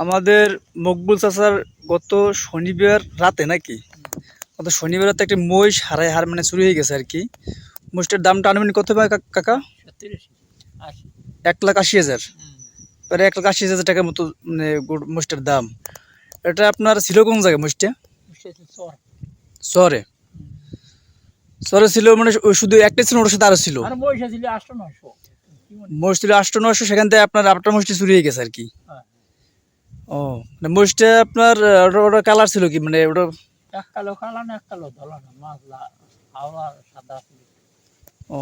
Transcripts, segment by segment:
আমাদের মকবুল চাচার গত শনিবার রাতে নাকি গত শনিবার রাতে একটা মহিষ মানে চুরি হয়ে গেছে আর কি। মহিষটার দামটা আনুমানিক কত পায় কাকা? 1,80,000, প্রায় 1,80,000 টাকার মতো মানে মহিষটার দাম। এটা আপনার ছিল কোন জায়গায় মহিষটা? চরে চরে ছিল, মানে শুধু একটা ছিল, ওর সাথে আরো ছিল মহিষ ছিল 800-900, সেখান থেকে আপনার আপনার মহিষটা চুরি হয়ে গেছে আর কি। ও মানে মহিষটা আপনার ওটা কালার ছিল কি, মানে ওটা ও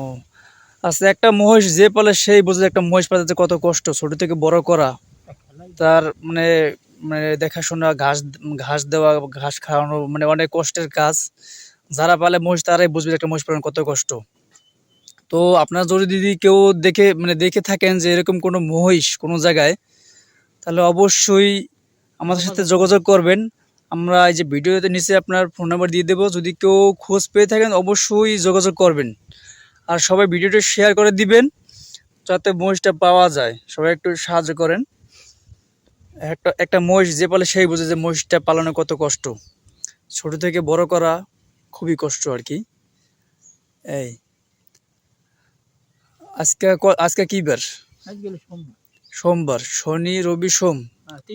আচ্ছা, একটা মহিষ যে পালে সেই বোঝে একটা মহিষ পালতে কত কষ্ট, ছোট থেকে বড় করা, তার মানে মানে দেখাশোনা, ঘাস ঘাস দেওয়া, ঘাস খাওয়ানো, মানে অনেক কষ্টের কাজ। যারা পালে মহিষ তারাই বুঝবে একটা মহিষ পালন কত কষ্ট। তো আপনারা যদি কেউ দেখে থাকেন যে এরকম কোনো মহিষ কোনো জায়গায়, তাহলে অবশ্যই আমাদের সাথে যোগাযোগ করবেন। আমরা এই যে ভিডিওতে নিচে আপনার ফোন নাম্বার দিয়ে দেবো, যদি কেউ খোঁজ পেয়ে থাকেন অবশ্যই যোগাযোগ করবেন। আর সবাই ভিডিওটা শেয়ার করে দিবেন যাতে মহিষটা পাওয়া যায়। সবাই একটু সাহায্য করেন। একটা একটা মহিষ যে পালে সেই বোঝে যে মহিষটা পালনে কত কষ্ট, ছোট থেকে বড় করা খুবই কষ্ট আর কি। এই আজকে কি বার? সোমবার, শনি রবি সোম,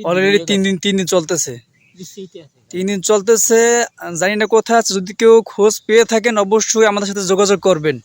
অলরেডি 3 দিন চলতেছে। 3 দিন চলতেছে, জানি না কোথায় আছে। যদি কেউ খোঁজ পেয়ে থাকেন অবশ্যই আমাদের সাথে যোগাযোগ করবেন।